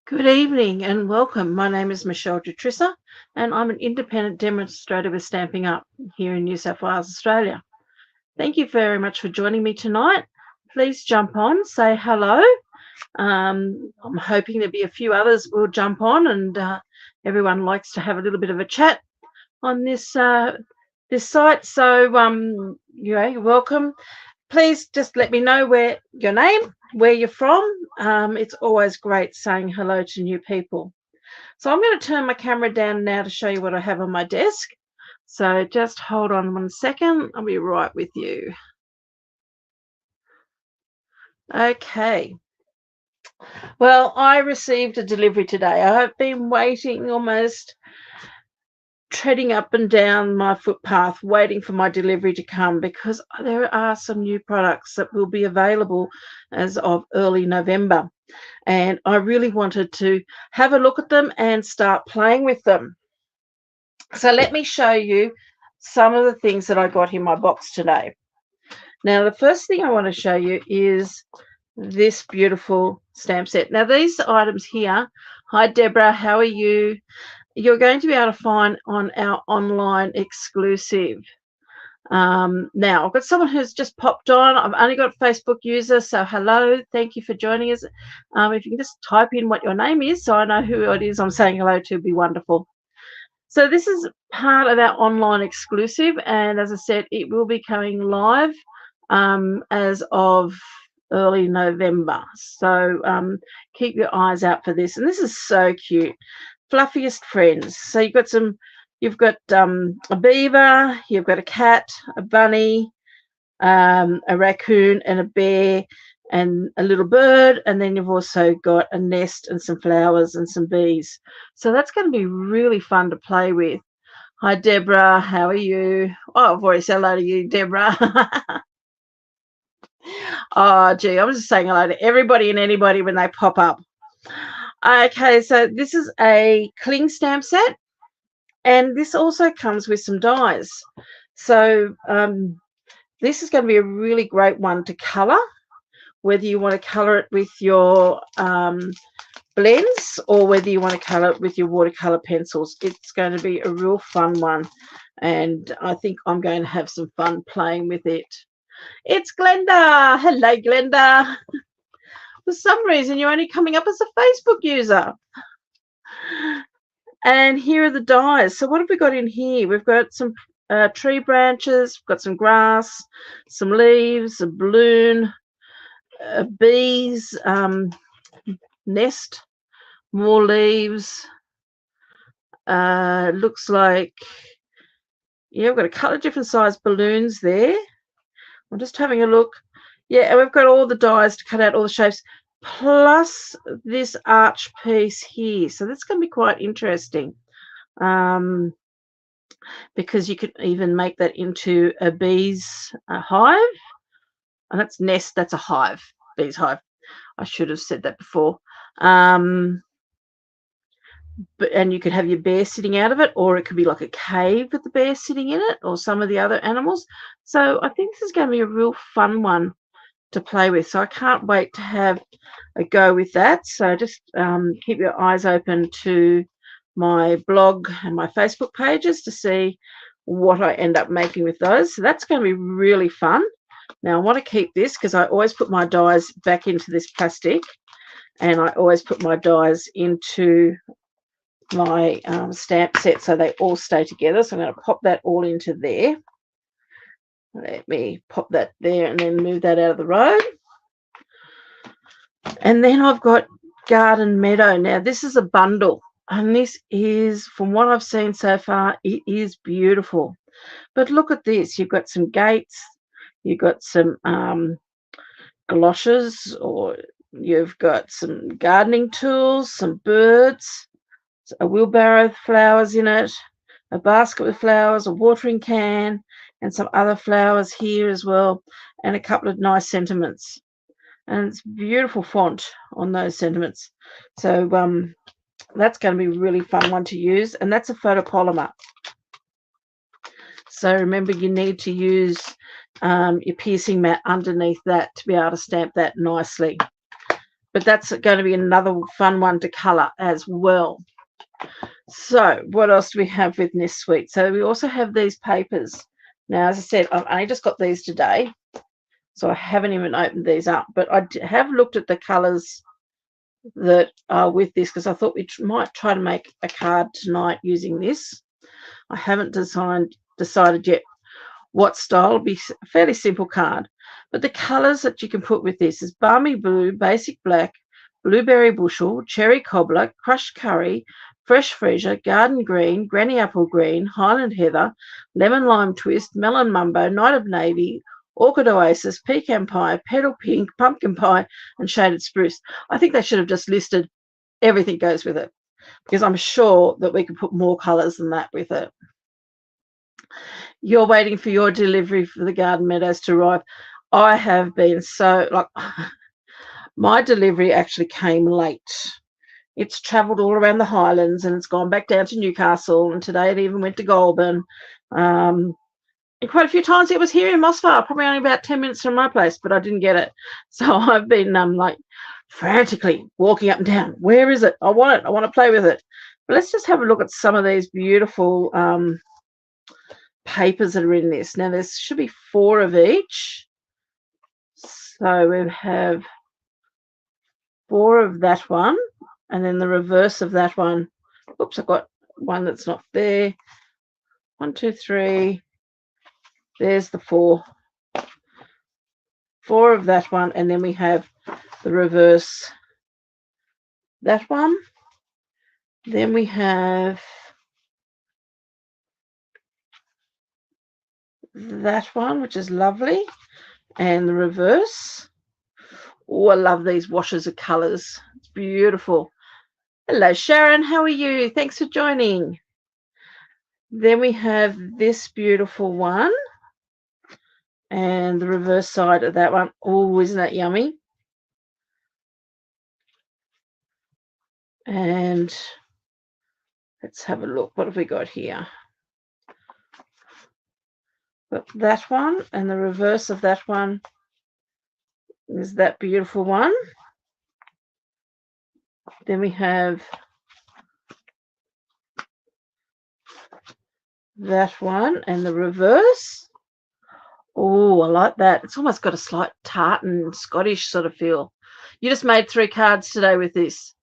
Good evening and welcome. My name is Michelle Dutrissa and I'm an independent demonstrator with Stampin Up here in New South Wales, Australia. Thank you very much for joining me tonight. Please jump on, say hello. I'm hoping there'll be a few others will jump on, and everyone likes to have a little bit of a chat on this site. So you're welcome. Please just let me know where your name, where you're from. It's always great saying hello to new people. So I'm going to turn my camera down now to show you what I have on my desk. So just hold on 1 second. I'll be right with you. Okay. Well, I received a delivery today. I've been waiting, almost treading up and down my footpath, waiting for my delivery to come, because there are some new products that will be available as of early November. And I really wanted to have a look at them and start playing with them. So let me show you some of the things that I got in my box today. Now, the first thing I want to show you is this beautiful stamp set. Now, these items here, hi Deborah, how are you? You're going to be able to find on our online exclusive. Now, I've got someone who's just popped on. I've only got Facebook users, so hello, thank you for joining us. If you can just type in what your name is so I know who it is I'm saying hello to, would be wonderful. So this is part of our online exclusive, and as I said, it will be coming live as of early November. So keep your eyes out for this. And this is so cute. Fluffiest friends. So you've got a beaver, you've got a cat, a bunny, a raccoon, and a bear, and a little bird, and then you've also got a nest and some flowers and some bees. So that's going to be really fun to play with. Hi Deborah, how are you? Oh, I've already said hello to you, Deborah. Oh gee, I'm just saying hello to everybody and anybody when they pop up. Okay, so this is a cling stamp set, and this also comes with some dies. So this is going to be a really great one to colour, whether you want to colour it with your blends or whether you want to colour it with your watercolour pencils. It's going to be a real fun one, and I think I'm going to have some fun playing with it. It's Glenda. Hello, Glenda. For some reason, you're only coming up as a Facebook user. And here are the dies. So what have we got in here? We've got some tree branches, we've got some grass, some leaves, a balloon, bees, nest, more leaves. Looks like, yeah, we've got a couple of different size balloons there. I'm just having a look. Yeah, and we've got all the dies to cut out all the shapes, plus this arch piece here. So that's going to be quite interesting, because you could even make that into a bee's hive. And that's nest, that's a hive, bee's hive. I should have said that before. And you could have your bear sitting out of it, or it could be like a cave with the bear sitting in it, or some of the other animals. So I think this is going to be a real fun one to play with. So I can't wait to have a go with that. So just keep your eyes open to my blog and my Facebook pages to see what I end up making with those. So that's going to be really fun. Now I want to keep this because I always put my dies back into this plastic, and I always put my dies into my stamp set so they all stay together. So I'm going to pop that all into there. Let me pop that there and then move that out of the road. And then I've got Garden Meadow. Now this is a bundle, and this is, from what I've seen so far, it is beautiful. But look at this. You've got some gates, you've got some galoshes, or you've got some gardening tools, some birds, a wheelbarrow with flowers in it, a basket with flowers, a watering can, and some other flowers here as well, and a couple of nice sentiments. And it's beautiful font on those sentiments. So that's going to be a really fun one to use, and that's a photopolymer. So remember, you need to use your piercing mat underneath that to be able to stamp that nicely. but that's going to be another fun one to colour as well. So what else do we have with this suite? So we also have these papers. Now, as I said, I've only just got these today, so I haven't even opened these up, but I have looked at the colours that are with this because I thought we might try to make a card tonight using this. I haven't decided yet what style. It'll be a fairly simple card, but the colours that you can put with this is balmy blue, basic black, blueberry bushel, cherry cobbler, crushed curry, fresh freesia, garden green, granny apple green, highland heather, lemon lime twist, melon mumbo, night of navy, orchid oasis, pecan pie, petal pink, pumpkin pie, and shaded spruce. I think they should have just listed everything goes with it, because I'm sure that we could put more colours than that with it. You're waiting for your delivery for the garden meadows to arrive. I have been so, like, my delivery actually came late. It's travelled all around the Highlands and it's gone back down to Newcastle, and today it even went to Goulburn. And quite a few times it was here in Mossvale, probably only about 10 minutes from my place, but I didn't get it. So I've been like frantically walking up and down. Where is it? I want it. I want to play with it. But let's just have a look at some of these beautiful papers that are in this. Now, there should be 4 of each. So we have 4 of that one, and then the reverse of that one. Oops, I've got one that's not there. 1, 2, 3. There's the 4. 4 of that one, and then we have the reverse, that one. Then we have that one, which is lovely, and the reverse. Oh, I love these washes of colours. It's beautiful. Hello, Sharon. How are you? Thanks for joining. Then we have this beautiful one, and the reverse side of that one. Oh, isn't that yummy? And let's have a look. What have we got here? Got that one, and the reverse of that one is that beautiful one. Then we have that one, and the reverse. Oh, I like that. It's almost got a slight tartan Scottish sort of feel. You just made 3 cards today with this.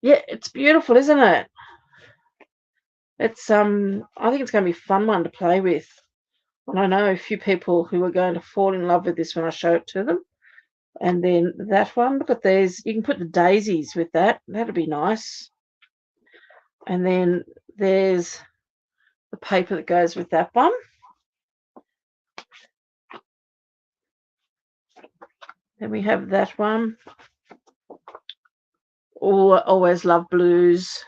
Yeah, it's beautiful, isn't it? It's I think it's going to be a fun one to play with. And I know a few people who are going to fall in love with this when I show it to them. And then that one, look at these. You can put the daisies with that. That'd be nice. And then there's the paper that goes with that one. Then we have that one. Oh, I always love blues.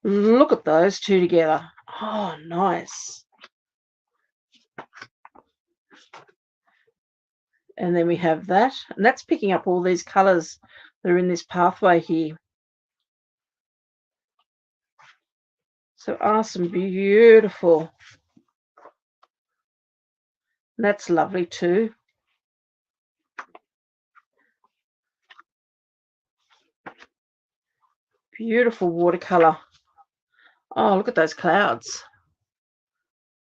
Look at those 2 together. Oh, nice. And then we have that. And that's picking up all these colours that are in this pathway here. So awesome, beautiful. And that's lovely too. Beautiful watercolour. Oh, look at those clouds.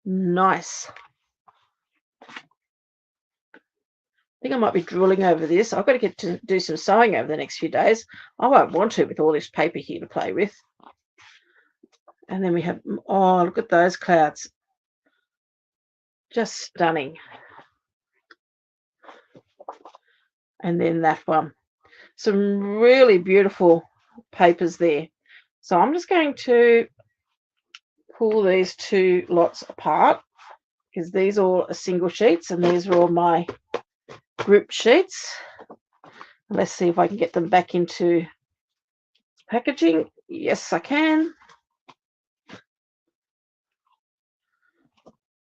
Nice. I think I might be drooling over this. I've got to get to do some sewing over the next few days. I won't want to with all this paper here to play with. And then we have, oh, look at those clouds. Just stunning. And then that one. Some really beautiful papers there. So I'm just going to pull these 2 lots apart, because these all are single sheets and these are all my group sheets. Let's see if I can get them back into packaging. Yes, I can.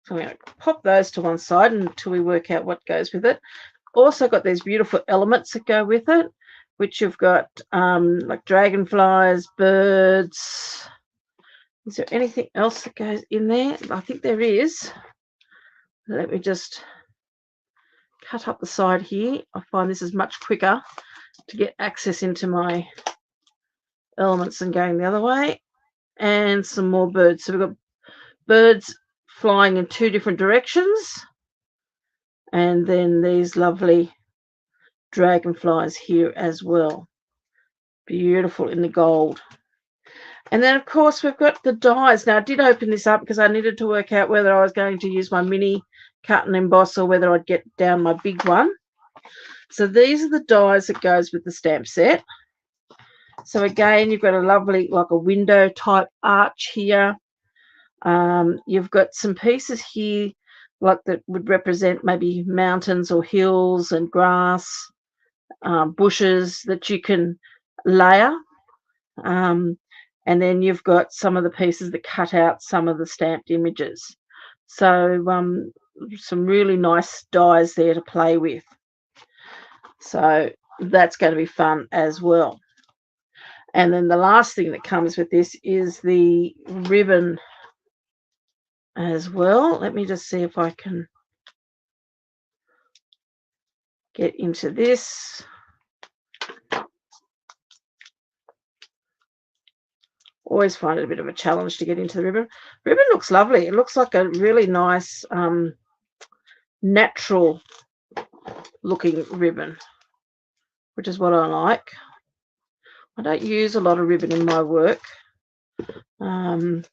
So I'm going to pop those to one side until we work out what goes with it. Also got these beautiful elements that go with it, which you've got like dragonflies, birds. Is there anything else that goes in there? I think there is. Let me just cut up the side here. I find this is much quicker to get access into my elements and going the other way. And some more birds. So we've got birds flying in 2 different directions. And then these lovely dragonflies here as well. Beautiful in the gold. And then, of course, we've got the dies. Now, I did open this up because I needed to work out whether I was going to use my mini cut and emboss or whether I'd get down my big one. So these are the dies that goes with the stamp set. So again, you've got a lovely, like a window type arch here. You've got some pieces here like that would represent maybe mountains or hills and grass, bushes that you can layer. And then you've got some of the pieces that cut out some of the stamped images. So some really nice dies there to play with. So that's going to be fun as well. And then the last thing that comes with this is the ribbon as well. Let me just see if I can get into this. Always find it a bit of a challenge to get into the ribbon. Ribbon looks lovely. It looks like a really nice natural looking ribbon, which is what I like. I don't use a lot of ribbon in my work, but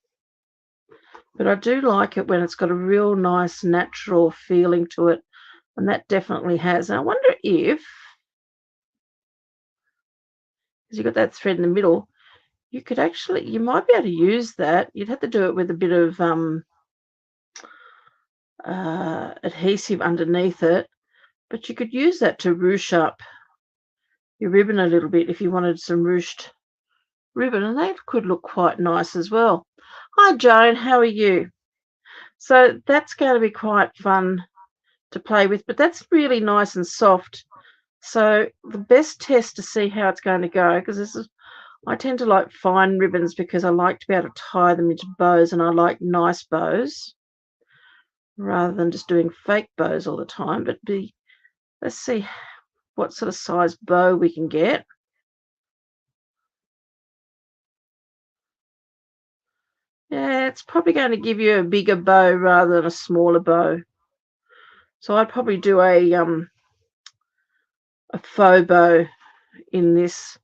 I do like it when it's got a real nice natural feeling to it, and that definitely has. And I wonder if, because you've got that thread in the middle, you could actually, you might be able to use that. You'd have to do it with a bit of adhesive underneath it, but you could use that to ruche up your ribbon a little bit if you wanted some ruched ribbon, and that could look quite nice as well. Hi Joan, how are you? So that's going to be quite fun to play with, but that's really nice and soft. So the best test to see how it's going to go, because this is, I tend to like fine ribbons because I like to be able to tie them into bows, and I like nice bows rather than just doing fake bows all the time. But let's see what sort of size bow we can get. Yeah, it's probably going to give you a bigger bow rather than a smaller bow. So I'd probably do a faux bow in this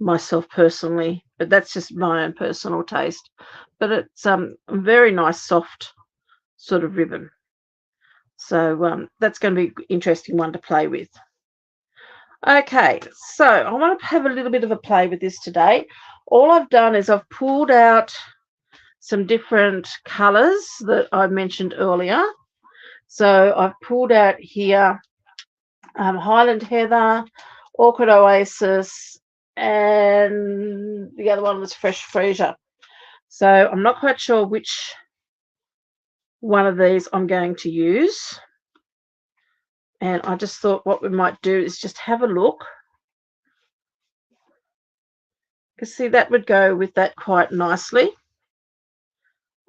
myself personally, but that's just my own personal taste. But it's a very nice soft sort of ribbon. So that's going to be an interesting one to play with. Okay, so I want to have a little bit of a play with this today. All I've done is I've pulled out some different colours that I mentioned earlier. So I've pulled out here Highland Heather, Orchid Oasis, and the other one was Fresh Freesia. So I'm not quite sure which one of these I'm going to use. And I just thought what we might do is just have a look. Because see, that would go with that quite nicely.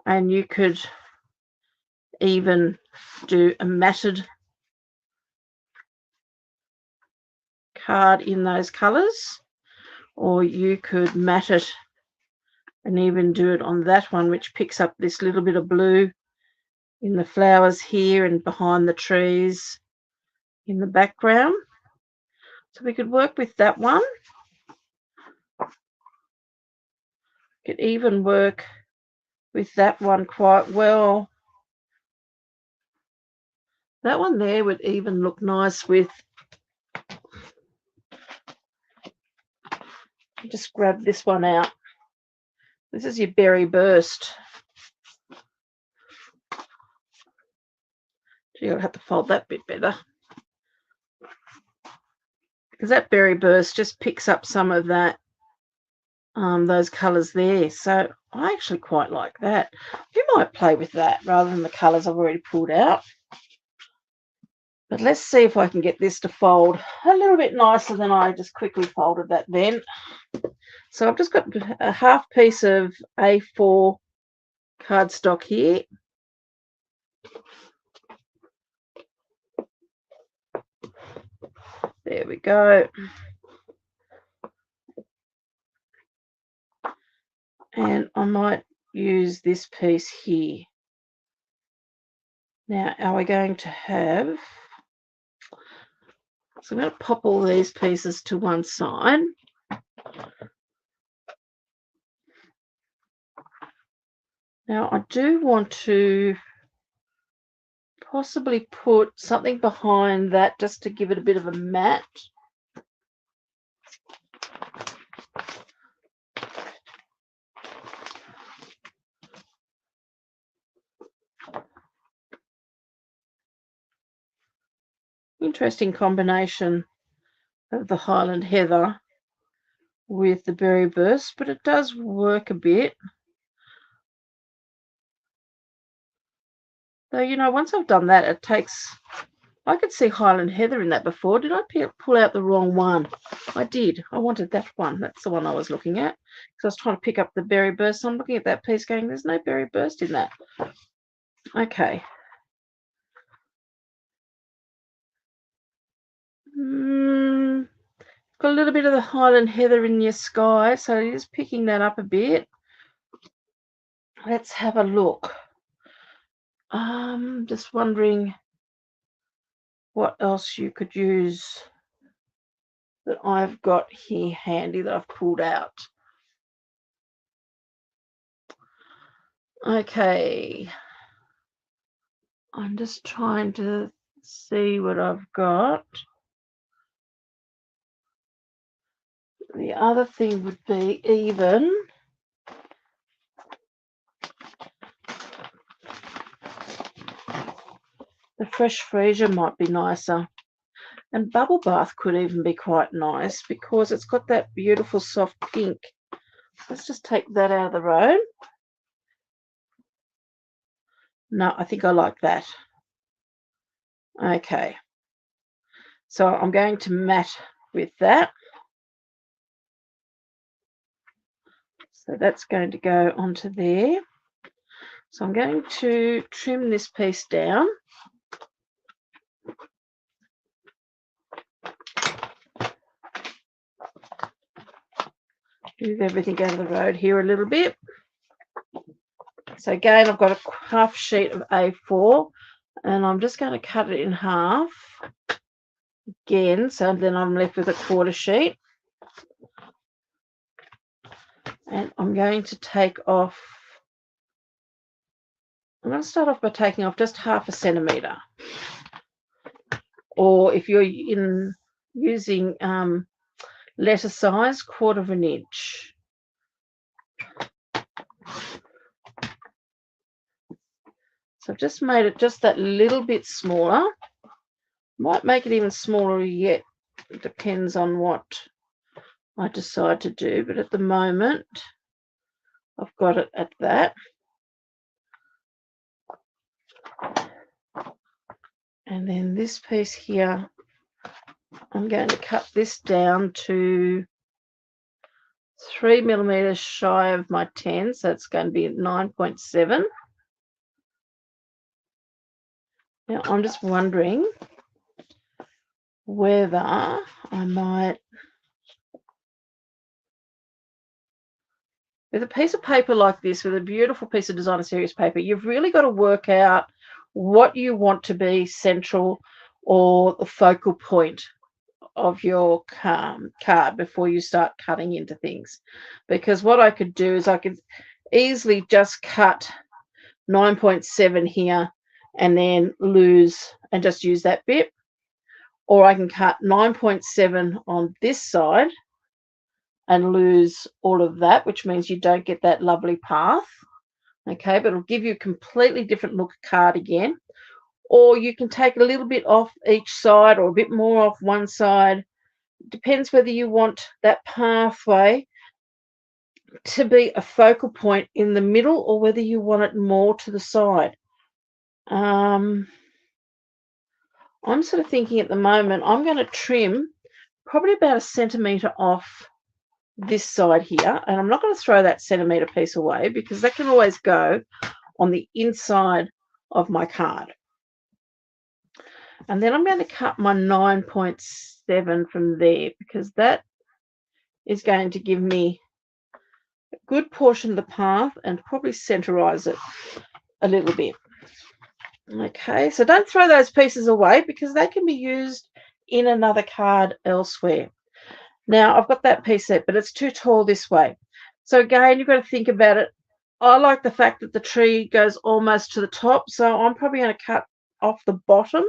And you could even do a matted card in those colours, or you could mat it and even do it on that one, which picks up this little bit of blue in the flowers here and behind the trees in the background. So we could work with that one. Could even work with that one quite well. That one there would even look nice with, just grab this one out. This is your Berry Burst. You'll have to fold that bit better, because that Berry Burst just picks up some of that, those colours there. So I actually quite like that. You might play with that rather than the colours I've already pulled out. But let's see if I can get this to fold a little bit nicer than I just quickly folded that then. So I've just got a half piece of A4 cardstock here. There we go. And I might use this piece here. Now, are we going to have... So I'm going to pop all these pieces to one side. Now, I do want to possibly put something behind that just to give it a bit of a mat. Interesting combination of the Highland Heather with the Berry Burst, but it does work a bit. Though, you know, once I've done that, it takes... I could see Highland Heather in that before. Did I pull out the wrong one? I did. I wanted that one. That's the one I was looking at. Because I was trying to pick up the Berry Burst. So I'm looking at that piece going, there's no Berry Burst in that. Okay. Got a little bit of the Highland Heather in your sky. So just picking that up a bit. Let's have a look. Just wondering what else you could use that I've got here handy that I've pulled out. Okay. I'm just trying to see what I've got. The other thing would be even the fresh freesia might be nicer. And bubble bath could even be quite nice because it's got that beautiful soft pink. Let's just take that out of the road. No, I think I like that. Okay. So I'm going to mat with that. So that's going to go onto there. So I'm going to trim this piece down. Move everything out of the road here a little bit. So again, I've got a half sheet of A4 and I'm just going to cut it in half again. So then I'm left with a quarter sheet. And I'm going to take off, I'm going to start off by taking off just 1/2 centimetre. Or if you're using letter size, 1/4 inch. So I've just made it just that little bit smaller. Might make it even smaller yet. It depends on what I decide to do. But at the moment, I've got it at that. And then this piece here, I'm going to cut this down to 3 millimeters shy of my 10. So it's going to be 9.7. Now, I'm just wondering whether I might, with a piece of paper like this, with a beautiful piece of designer series paper, you've really got to work out what you want to be central or the focal point of your card before you start cutting into things. Because what I could do is I could easily just cut 9.7 here and then lose and just use that bit, or I can cut 9.7 on this side and lose all of that, which means you don't get that lovely path. Okay, but it'll give you a completely different look card again. Or you can take a little bit off each side or a bit more off one side. It depends whether you want that pathway to be a focal point in the middle or whether you want it more to the side. I'm sort of thinking at the moment, I'm going to trim probably about 1 centimetre off this side here. And I'm not going to throw that centimetre piece away because that can always go on the inside of my card. And then I'm going to cut my 9.7 from there because that is going to give me a good portion of the path and probably centerize it a little bit. Okay, so don't throw those pieces away because they can be used in another card elsewhere. Now, I've got that piece there, but it's too tall this way. So again, you've got to think about it. I like the fact that the tree goes almost to the top, so I'm probably going to cut off the bottom,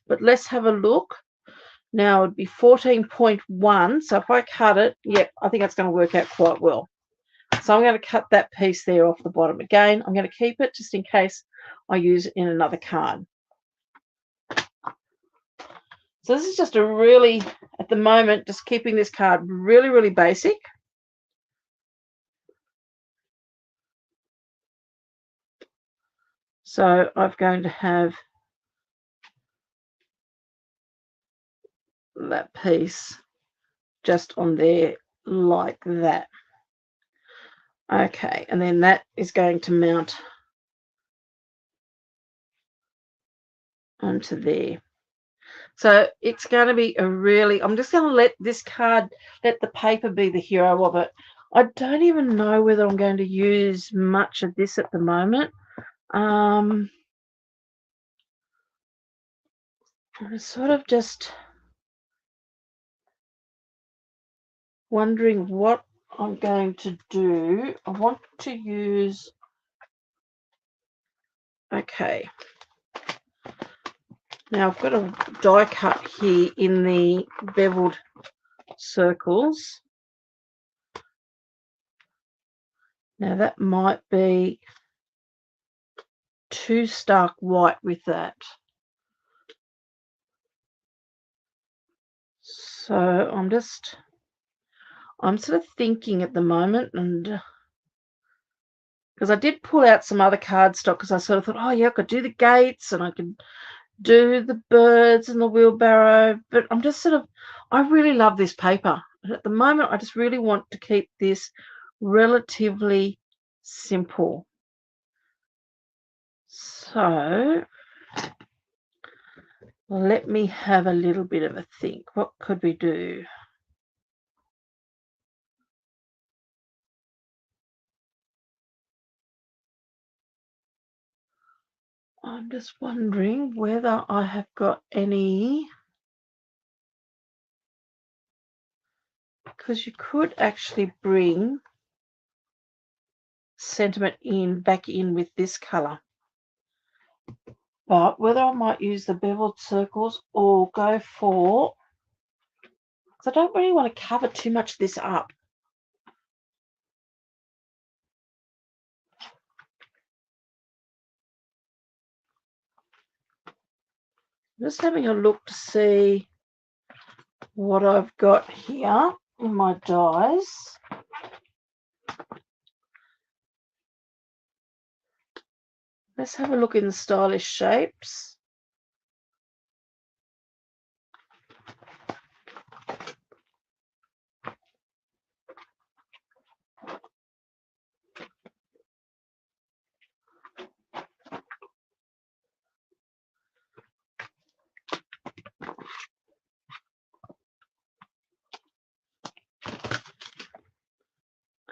but let's have a look. Now, it'd be 14.1, so if I cut it, yep, I think that's going to work out quite well. So I'm going to cut that piece there off the bottom. Again, I'm going to keep it just in case I use it in another card. So this is just a really, at the moment, just keeping this card really, really basic. So I'm going to have that piece just on there like that. Okay, and then that is going to mount onto there. So it's going to be a really, I'm just going to let this card, let the paper be the hero of it. I don't even know whether I'm going to use much of this at the moment. I'm sort of just wondering what I'm going to do. I want to use, okay. Now I've got a die cut here in the beveled circles. Now that might be too stark white with that. So I'm sort of thinking at the moment, and because I did pull out some other cardstock because I sort of thought, oh yeah, I could do the gates and I could do the birds and the wheelbarrow, but I'm just sort of, I really love this paper. And at the moment, I just really want to keep this relatively simple. So let me have a little bit of a think. What could we do? I'm just wondering whether I have got any, because you could actually bring sentiment back in with this color. But whether I might use the beveled circles or go for, because I don't really want to cover too much of this up. I'm just having a look to see what I've got here in my dies. Let's have a look in the stylish shapes.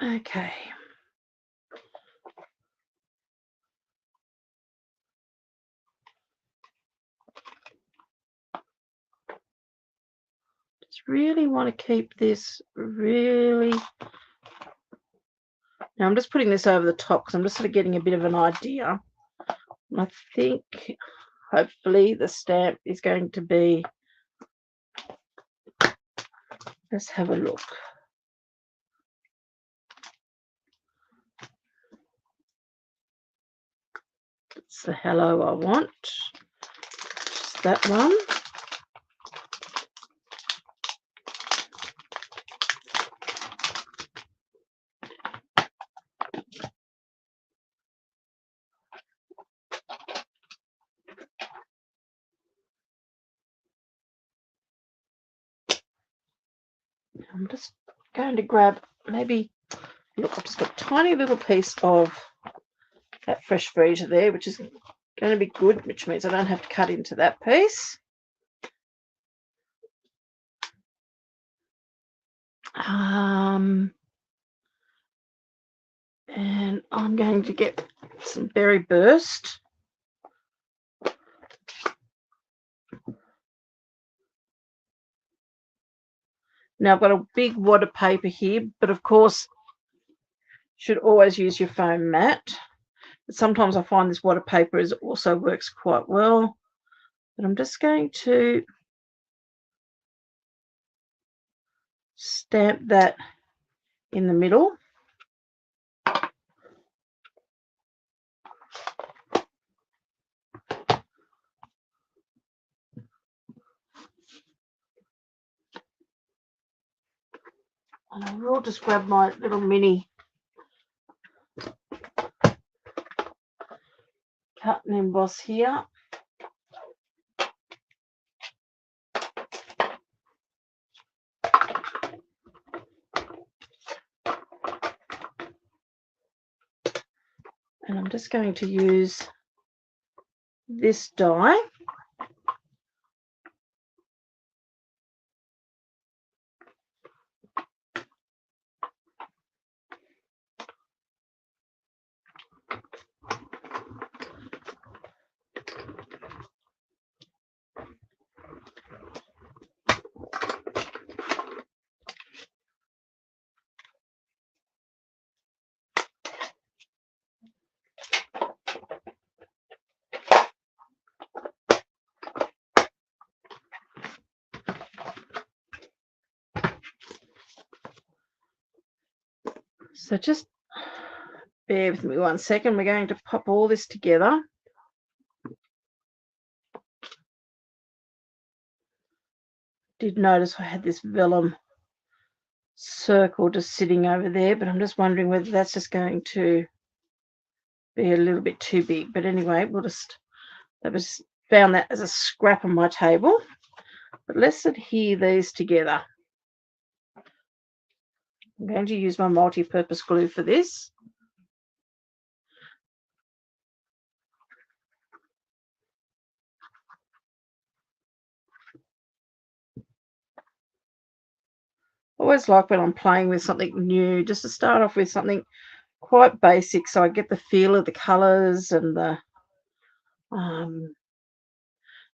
Okay. Just really want to keep this really. Now I'm just putting this over the top because I'm just sort of getting a bit of an idea. I think hopefully the stamp is going to be, let's have a look. It's the hello I want. Just that one. I'm just going to grab maybe, look, I've just got a tiny little piece of that fresh freesia there, which is going to be good, which means I don't have to cut into that piece. I'm going to get some berry burst. Now I've got a big wad of paper here, but of course should always use your foam mat. But sometimes I find this wad of paper also works quite well. But I'm just going to stamp that in the middle. And I will just grab my little mini cut and emboss here. And I'm just going to use this die. So just bear with me 1 second. We're going to pop all this together. Did notice I had this vellum circle just sitting over there, but I'm just wondering whether that's just going to be a little bit too big. But anyway, I just found that as a scrap on my table. But let's adhere these together. I'm going to use my multi-purpose glue for this. I always like when I'm playing with something new, just to start off with something quite basic so I get the feel of the colours and the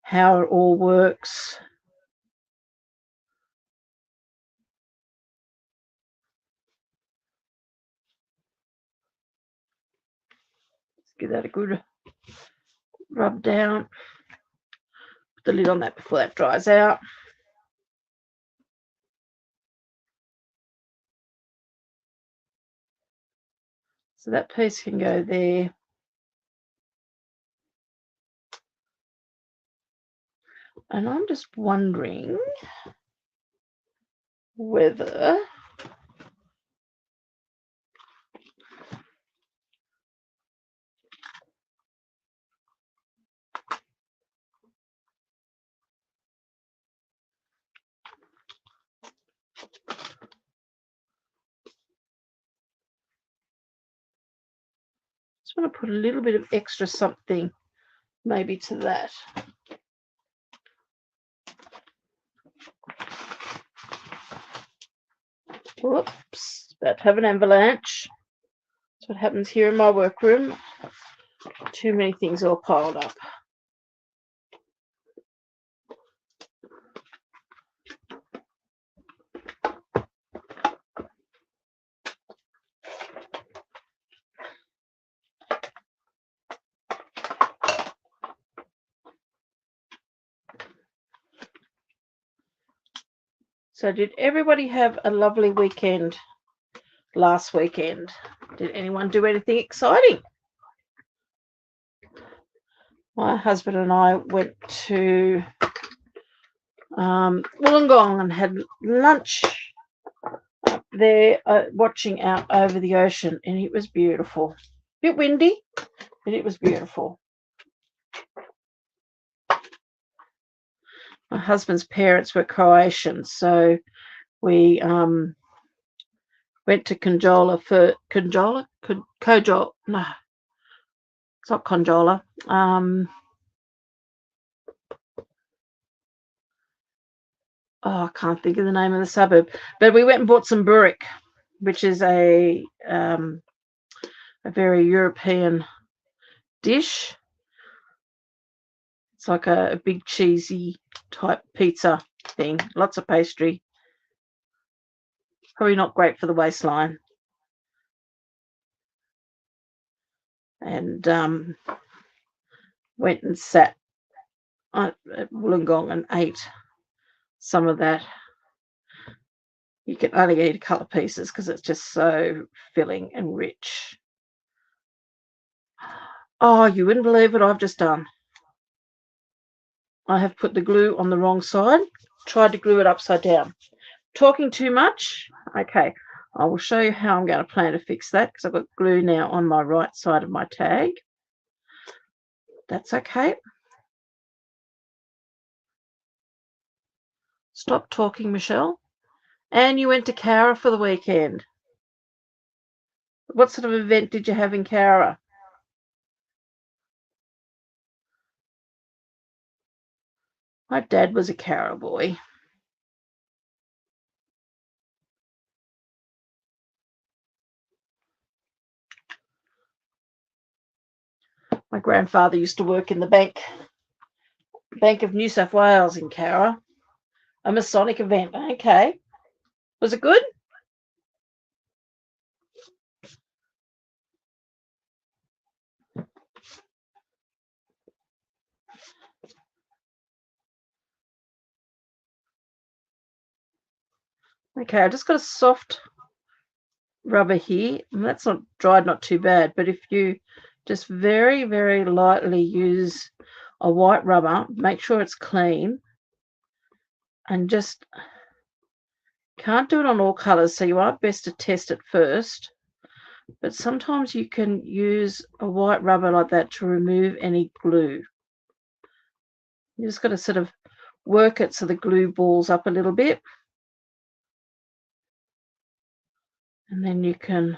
how it all works. Let's give that a good rub down. Put the lid on that before that dries out. So that piece can go there. And I'm just wondering whether just want to put a little bit of extra something maybe to that. Whoops, about to have an avalanche. That's what happens here in my workroom. Too many things all piled up. So did everybody have a lovely weekend last weekend? Did anyone do anything exciting? My husband and I went to Wollongong and had lunch up there watching out over the ocean, and it was beautiful. A bit windy, but it was beautiful. My husband's parents were Croatian, so we went to Konjola for Kojol. No, it's not Konjola. I can't think of the name of the suburb, but we went and bought some burek, which is a a very European dish. It's like a big cheesy type pizza thing. Lots of pastry. Probably not great for the waistline. And went and sat at Wollongong and ate some of that. You can only eat a couple of pieces because it's just so filling and rich. Oh, you wouldn't believe what I've just done. I have put the glue on the wrong side. Tried to glue it upside down. Talking too much? Okay, I will show you how I'm going to plan to fix that because I've got glue now on my right side of my tag. That's okay. Stop talking, Michelle. And you went to Cowra for the weekend. What sort of event did you have in Cowra? My dad was a Cowra boy. My grandfather used to work in the Bank of New South Wales in Cowra. A Masonic event. Okay. Was it good? Okay, I just got a soft rubber here. And that's not dried, not too bad. But if you just very, very lightly use a white rubber, make sure it's clean, and just can't do it on all colours, so you are best to test it first. But sometimes you can use a white rubber like that to remove any glue. You just got to sort of work it so the glue balls up a little bit. And then you can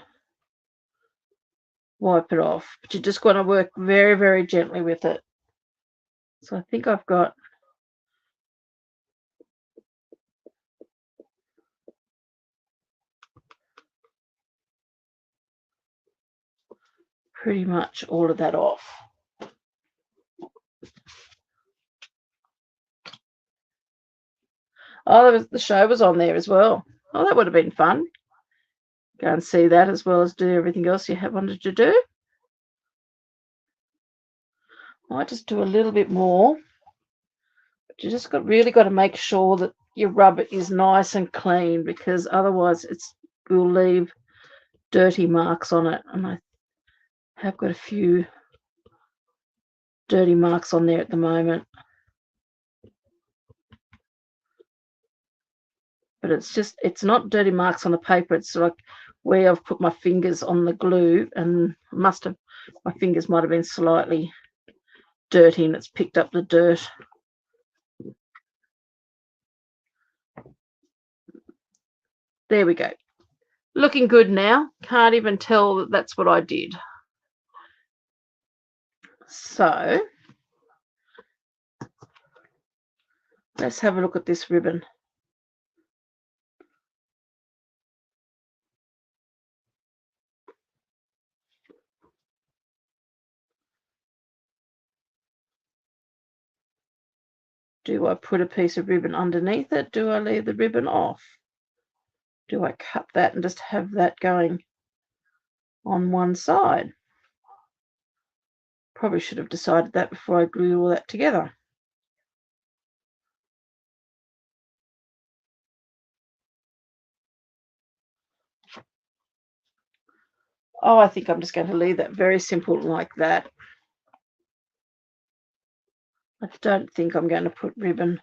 wipe it off. But you just got to work very, very gently with it. So I think I've got pretty much all of that off. Oh, the show was on there as well. Oh, that would have been fun. Go and see that as well as do everything else you have wanted to do. I might just do a little bit more. But you just really got to make sure that your rubber is nice and clean, because otherwise it will leave dirty marks on it. And I have got a few dirty marks on there at the moment. But it's not dirty marks on the paper. It's like where I've put my fingers on the glue, and my fingers might have been slightly dirty and it's picked up the dirt. There we go. Looking good now. Can't even tell that that's what I did. So let's have a look at this ribbon. Do I put a piece of ribbon underneath it? Do I leave the ribbon off? Do I cut that and just have that going on one side? Probably should have decided that before I glued all that together. Oh, I think I'm just going to leave that very simple like that. I don't think I'm going to put ribbon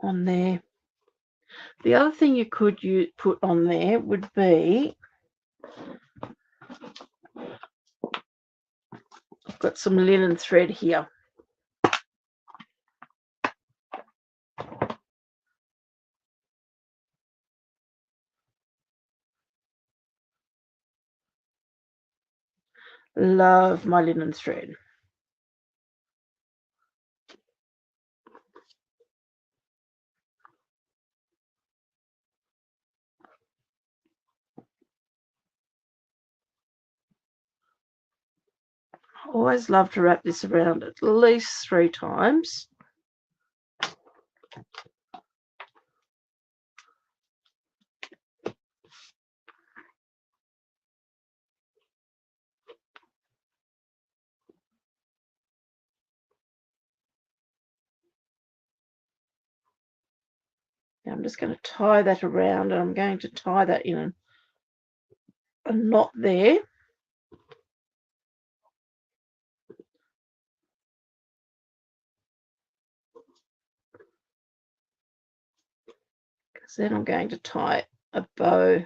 on there. The other thing you could put on there would be, I've got some linen thread here. Love my linen thread. always love to wrap this around at least 3 times. Now I'm just going to tie that around, and I'm going to tie that in a knot there. Because then I'm going to tie a bow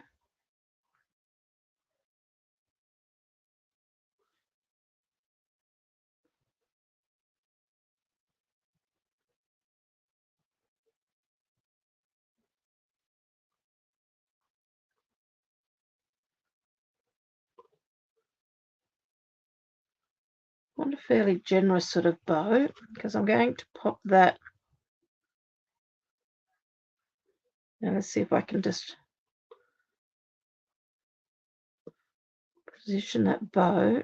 I want a fairly generous sort of bow, because I'm going to pop that. Now let's see if I can just position that bow.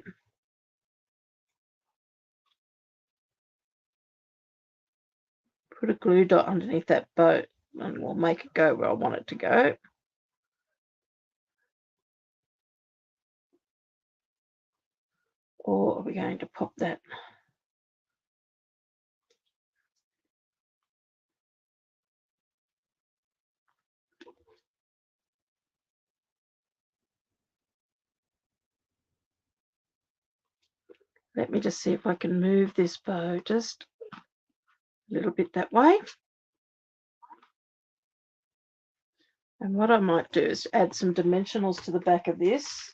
Put a glue dot underneath that bow, and we'll make it go where I want it to go. Or are we going to pop that? Let me just see if I can move this bow just a little bit that way. And what I might do is add some dimensionals to the back of this.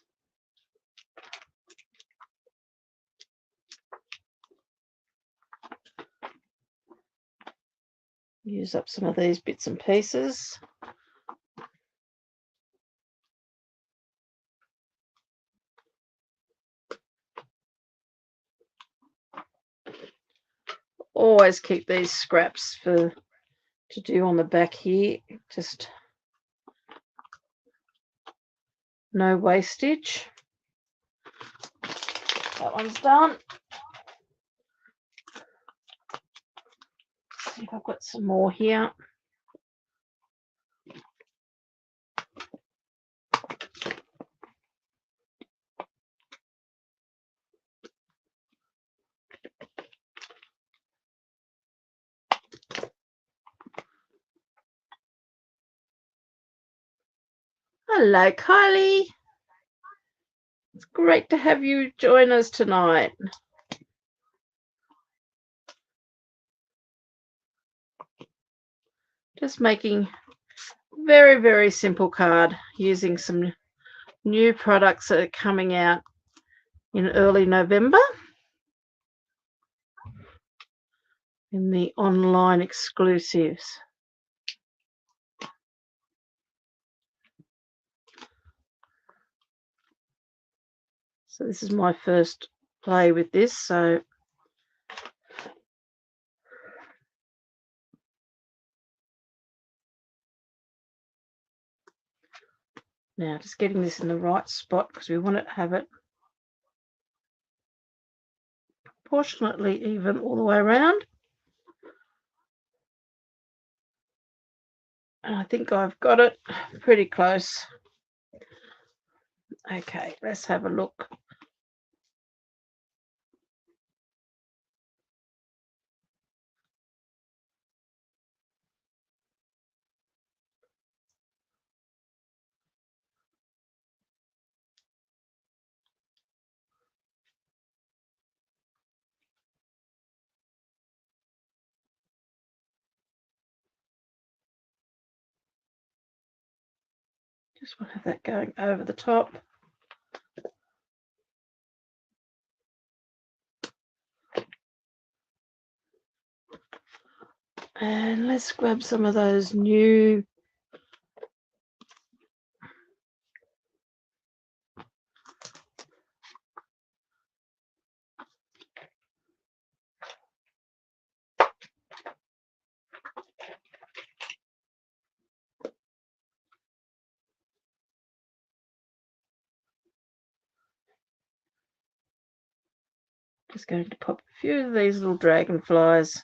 Use up some of these bits and pieces. Always keep these scraps to do on the back here. Just no wastage. That one's done. Let's see if I've got some more here. Hello, Kylie. It's great to have you join us tonight. Just making very, very simple card using some new products that are coming out in early November in the online exclusives. So this is my first play with this, so now just getting this in the right spot, because we want to have it proportionately even all the way around. And I think I've got it pretty close. Okay, let's have a look. Just want to have that going over the top. And let's grab some of those new Just going to pop a few of these little dragonflies.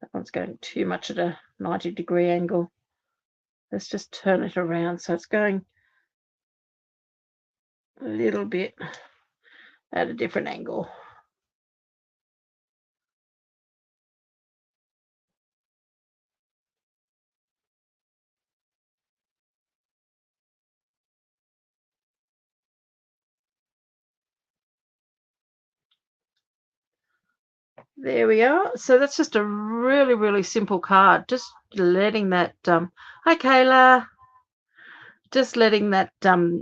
That one's going too much at a 90-degree angle. Let's just turn it around so it's going a little bit at a different angle. There we are. So that's just a really, really simple card. Just letting that, hi Kayla, just letting that, the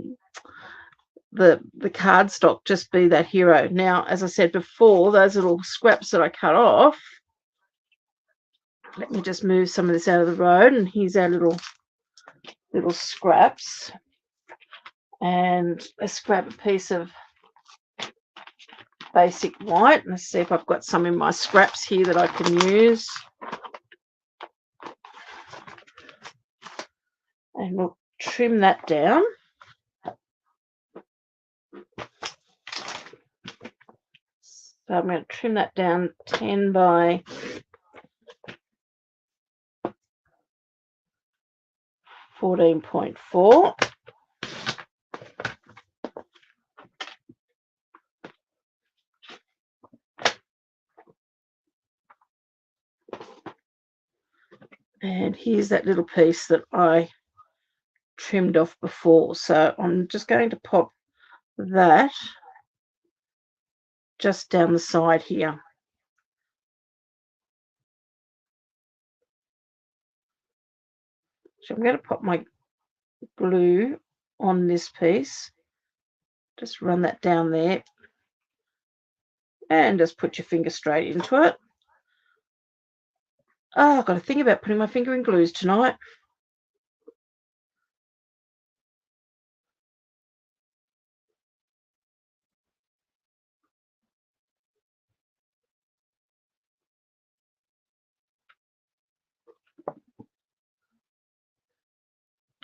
cardstock just be that hero. Now, as I said before, those little scraps that I cut off, let me just move some of this out of the road, and here's our little scraps. And let's grab a piece of basic white. Let's see if I've got some in my scraps here that I can use. And we'll trim that down. So I'm going to trim that down 10 by 14.4. And here's that little piece that I trimmed off before. So I'm just going to pop that just down the side here. So I'm going to pop my glue on this piece. Just run that down there. And just put your finger straight into it. Oh, I've got to think about putting my finger in glues tonight.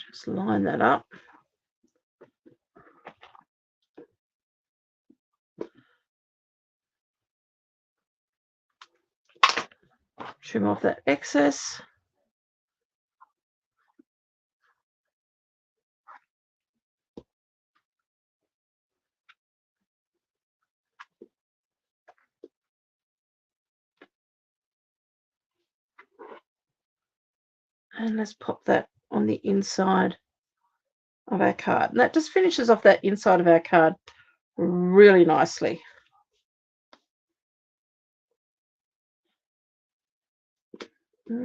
Just line that up. Trim off that excess. And let's pop that on the inside of our card. And that just finishes off that inside of our card really nicely.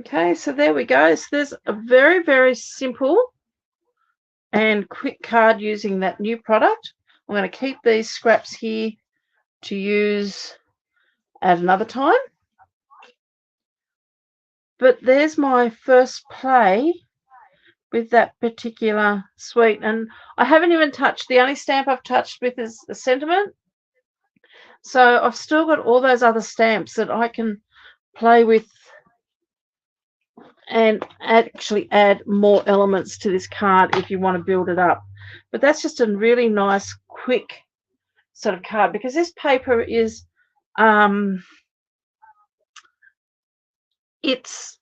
Okay, so there we go. So there's a very, very simple and quick card using that new product. I'm going to keep these scraps here to use at another time. But there's my first play with that particular suite. And I haven't even touched, the only stamp I've touched with is the sentiment. So I've still got all those other stamps that I can play with and actually add more elements to this card if you want to build it up. But that's just a really nice, quick sort of card, because this paper is, it's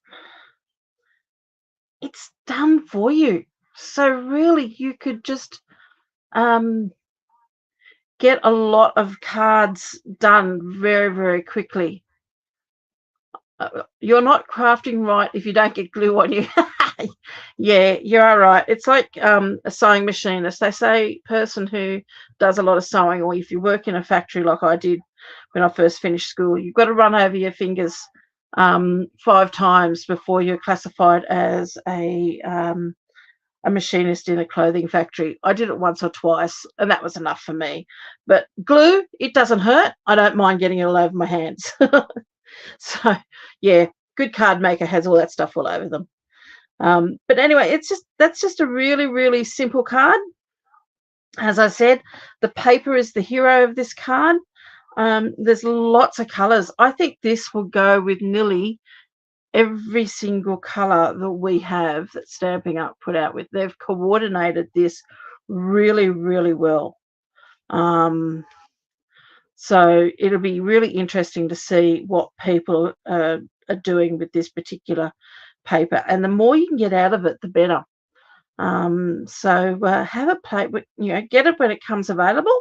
done for you. So really, you could just get a lot of cards done very, very quickly. You're not crafting right if you don't get glue on you. Yeah, you are right. It's like a sewing machinist. They say person who does a lot of sewing, or if you work in a factory like I did when I first finished school, you've got to run over your fingers 5 times before you're classified as a machinist in a clothing factory. I did it once or twice, and that was enough for me. But glue, it doesn't hurt. I don't mind getting it all over my hands. So, yeah, good card maker has all that stuff all over them. But anyway, that's just a really, really simple card. As I said, the paper is the hero of this card. There's lots of colors. I think this will go with nearly every single colour that we have that Stampin' Up put out with. They've coordinated this really, really well. So it'll be really interesting to see what people are doing with this particular paper. And the more you can get out of it, the better. So have a play with, get it when it comes available.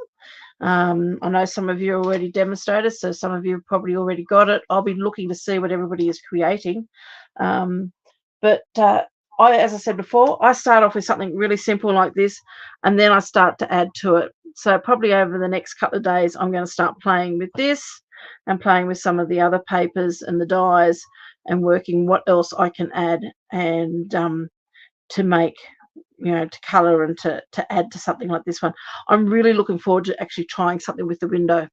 I know some of you already demonstrated, so some of you probably already got it. I'll be looking to see what everybody is creating. But as I said before, I start off with something really simple like this, and then I start to add to it. So probably over the next couple of days, I'm going to start playing with this and playing with some of the other papers and the dies and working what else I can add and to make, to colour and to add to something like this one. I'm really looking forward to actually trying something with the window.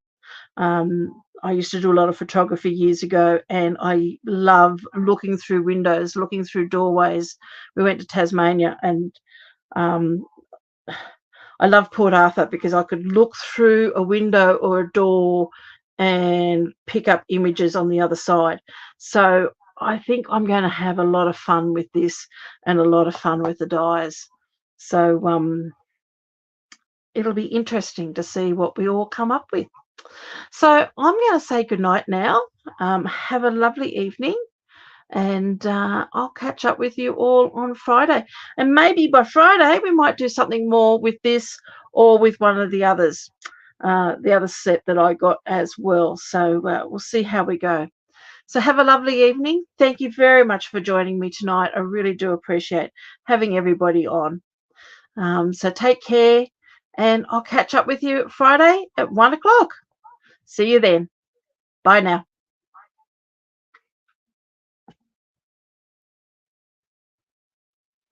I used to do a lot of photography years ago, and I love looking through windows, looking through doorways. We went to Tasmania, and I love Port Arthur because I could look through a window or a door and pick up images on the other side. So I think I'm going to have a lot of fun with this and a lot of fun with the dies. So it'll be interesting to see what we all come up with. So I'm going to say goodnight now. Have a lovely evening, and I'll catch up with you all on Friday. And maybe by Friday we might do something more with this or with one of the others, the other set that I got as well. So we'll see how we go. So have a lovely evening. Thank you very much for joining me tonight. I really do appreciate having everybody on. So take care, and I'll catch up with you Friday at 1 o'clock. See you then. Bye now.